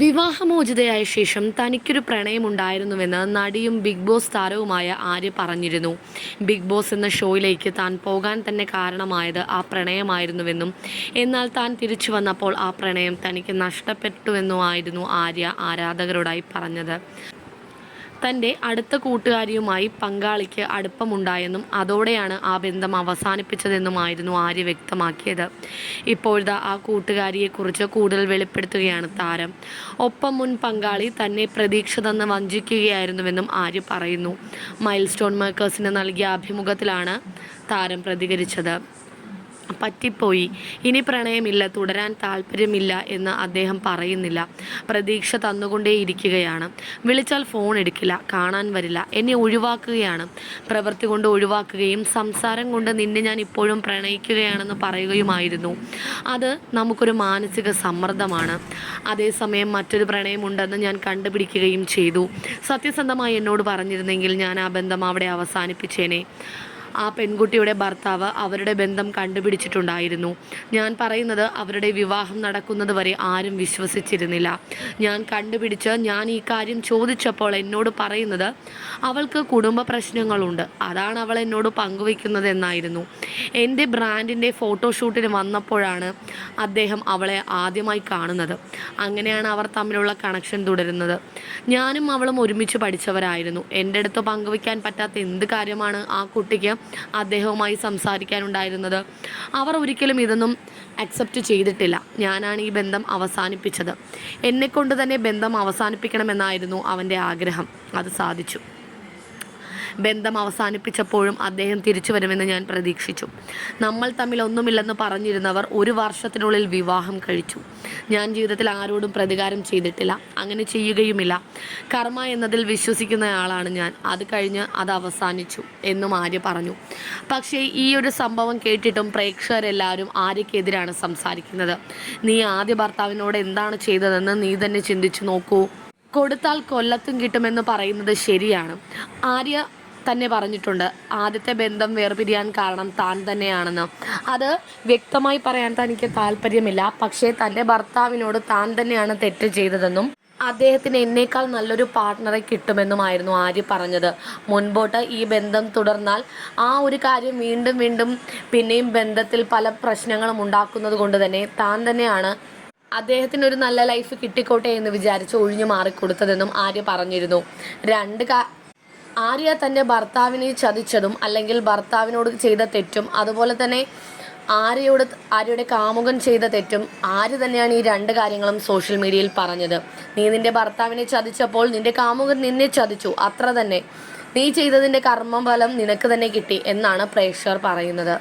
വിവാഹമോചിതയായ ശേഷം തനിക്കൊരു പ്രണയമുണ്ടായിരുന്നുവെന്ന് നടിയും ബിഗ് ബോസ് താരവുമായ ആര്യ പറഞ്ഞിരുന്നു. ബിഗ് ബോസ് എന്ന ഷോയിലേക്ക് താൻ പോകാൻ തന്നെ കാരണമായത് ആ പ്രണയമായിരുന്നുവെന്നും എന്നാൽ താൻ തിരിച്ചു വന്നപ്പോൾ ആ പ്രണയം തനിക്ക് നഷ്ടപ്പെട്ടുവെന്നുമായിരുന്നു ആര്യ ആരാധകരോടായി പറഞ്ഞത്. തൻ്റെ അടുത്ത കൂട്ടുകാരിയുമായി പങ്കാളിക്ക് അടുപ്പമുണ്ടായെന്നും അതോടെയാണ് ആ ബന്ധം അവസാനിപ്പിച്ചതെന്നുമായിരുന്നു ആര്യ വ്യക്തമാക്കിയത്. ഇപ്പോഴത്തെ ആ കൂട്ടുകാരിയെക്കുറിച്ച് കൂടുതൽ വെളിപ്പെടുത്തുകയാണ് താരം. ഒപ്പം മുൻ പങ്കാളി തന്നെ പ്രതീക്ഷിച്ചതെന്ന് വഞ്ചിക്കുകയായിരുന്നുവെന്നും ആര്യ പറയുന്നു. മൈൽ സ്റ്റോൺ മേക്കേഴ്സിന് നൽകിയ അഭിമുഖത്തിലാണ് താരം പ്രതികരിച്ചത്. പറ്റിപ്പോയി, ഇനി പ്രണയമില്ല, തുടരാൻ താല്പര്യമില്ല എന്ന് അദ്ദേഹം പറയുന്നില്ല. പ്രതീക്ഷ തന്നുകൊണ്ടേയിരിക്കുകയാണ്. വിളിച്ചാൽ ഫോൺ എടുക്കില്ല, കാണാൻ വരില്ല, എന്നെ ഒഴിവാക്കുകയാണ്. പ്രവൃത്തി കൊണ്ട് ഒഴിവാക്കുകയും സംസാരം കൊണ്ട് നിന്നെ ഞാൻ ഇപ്പോഴും പ്രണയിക്കുകയാണെന്ന് പറയുകയുമായിരുന്നു. അത് നമുക്കൊരു മാനസിക സമ്മർദ്ദമാണ്. അതേസമയം മറ്റൊരു പ്രണയമുണ്ടെന്ന് ഞാൻ കണ്ടുപിടിക്കുകയും ചെയ്തു. സത്യസന്ധമായി എന്നോട് പറഞ്ഞിരുന്നെങ്കിൽ ഞാൻ ആ ബന്ധം അവിടെ അവസാനിപ്പിച്ചേനെ. ആ പെൺകുട്ടിയുടെ ഭർത്താവ് അവരുടെ ബന്ധം കണ്ടുപിടിച്ചിട്ടുണ്ടായിരുന്നു. ഞാൻ പറയുന്നത് അവരുടെ വിവാഹം നടക്കുന്നത് വരെ ആരും വിശ്വസിച്ചിരുന്നില്ല. ഞാൻ കണ്ടുപിടിച്ച് ഞാൻ ഈ കാര്യം ചോദിച്ചപ്പോൾ എന്നോട് പറയുന്നത് അവൾക്ക് കുടുംബ പ്രശ്നങ്ങളുണ്ട്, അതാണ് അവൾ എന്നോട് പങ്കുവയ്ക്കുന്നത് എന്നായിരുന്നു. എൻ്റെ ബ്രാൻഡിൻ്റെ ഫോട്ടോഷൂട്ടിന് വന്നപ്പോഴാണ് അദ്ദേഹം അവളെ ആദ്യമായി കാണുന്നത്. അങ്ങനെയാണ് അവർ തമ്മിലുള്ള കണക്ഷൻ തുടരുന്നത്. ഞാനും അവളും ഒരുമിച്ച് പഠിച്ചവരായിരുന്നു. എൻ്റെ അടുത്ത് പങ്കുവയ്ക്കാൻ പറ്റാത്ത എന്ത് കാര്യമാണ് ആ കുട്ടിക്ക് അദ്ദേഹവുമായി സംസാരിക്കാനുണ്ടായിരുന്നത്? അവർ ഒരിക്കലും ഇതൊന്നും അക്സെപ്റ്റ് ചെയ്തിട്ടില്ല. ഞാനാണ് ഈ ബന്ധം അവസാനിപ്പിച്ചത്. എന്നെക്കൊണ്ട് തന്നെ ബന്ധം അവസാനിപ്പിക്കണമെന്നായിരുന്നു അവൻ്റെ ആഗ്രഹം. അത് സാധിച്ചു. ബന്ധം അവസാനിപ്പിച്ചപ്പോഴും അദ്ദേഹം തിരിച്ചു വരുമെന്ന് ഞാൻ പ്രതീക്ഷിച്ചു. നമ്മൾ തമ്മിൽ ഒന്നുമില്ലെന്ന് പറഞ്ഞിരുന്നവർ 1 വർഷത്തിനുള്ളിൽ വിവാഹം കഴിച്ചു. ഞാൻ ജീവിതത്തിൽ ആരോടും പ്രതികാരം ചെയ്തിട്ടില്ല, അങ്ങനെ ചെയ്യുകയുമില്ല. കർമ്മ എന്നതിൽ വിശ്വസിക്കുന്നയാളാണ് ഞാൻ. അത് കഴിഞ്ഞ് അത് അവസാനിച്ചു എന്നും ആര്യ പറഞ്ഞു. പക്ഷേ ഈ ഒരു സംഭവം കേട്ടിട്ടും പ്രേക്ഷകരെല്ലാവരും ആര്യക്കെതിരാണ് സംസാരിക്കുന്നത്. നീ ആദ്യ ഭർത്താവിനോട് എന്താണ് ചെയ്തതെന്ന് നീ തന്നെ ചിന്തിച്ചു നോക്കൂ. കൊടുത്താൽ കൊല്ലത്തും കിട്ടുമെന്ന് പറയുന്നത് ശരിയാണ്. ആര്യ തന്നെ പറഞ്ഞിട്ടുണ്ട്, ആദ്യത്തെ ബന്ധം വേർപിരിയാൻ കാരണം താൻ തന്നെയാണെന്ന്. അത് വ്യക്തമായി പറയാൻ തനിക്ക് താല്പര്യമില്ല. പക്ഷേ തൻ്റെ ഭർത്താവിനോട് താൻ തന്നെയാണ് തെറ്റ് ചെയ്തതെന്നും അദ്ദേഹത്തിന് എന്നേക്കാൾ നല്ലൊരു പാർട്ട്ണറെ കിട്ടുമെന്നുമായിരുന്നു ആര്യ പറഞ്ഞത്. മുൻപോട്ട് ഈ ബന്ധം തുടർന്നാൽ ആ ഒരു കാര്യം വീണ്ടും വീണ്ടും പിന്നെയും ബന്ധത്തിൽ പല പ്രശ്നങ്ങളും ഉണ്ടാക്കുന്നത് കൊണ്ട് തന്നെ താൻ തന്നെയാണ് അദ്ദേഹത്തിന് ഒരു നല്ല ലൈഫ് കിട്ടിക്കോട്ടെ എന്ന് വിചാരിച്ച് ഒഴിഞ്ഞു മാറിക്കൊടുത്തതെന്നും ആര്യ പറഞ്ഞിരുന്നു. ആര്യ തൻ്റെ ഭർത്താവിനെ ചതിച്ചതും അല്ലെങ്കിൽ ഭർത്താവിനോട് ചെയ്ത തെറ്റും അതുപോലെ തന്നെ ആര്യയുടെ കാമുകൻ ചെയ്ത തെറ്റും ആര്യ തന്നെയാണ് ഈ 2 കാര്യങ്ങളും സോഷ്യൽ മീഡിയയിൽ പറഞ്ഞത്. നീ നിൻ്റെ ഭർത്താവിനെ ചതിച്ചപ്പോൾ നിൻ്റെ കാമുകൻ നിന്നെ ചതിച്ചു, അത്ര തന്നെ. നീ ചെയ്തതിൻ്റെ കർമ്മഫലം നിനക്ക് തന്നെ കിട്ടി എന്നാണ് പ്രേക്ഷകർ പറയുന്നത്.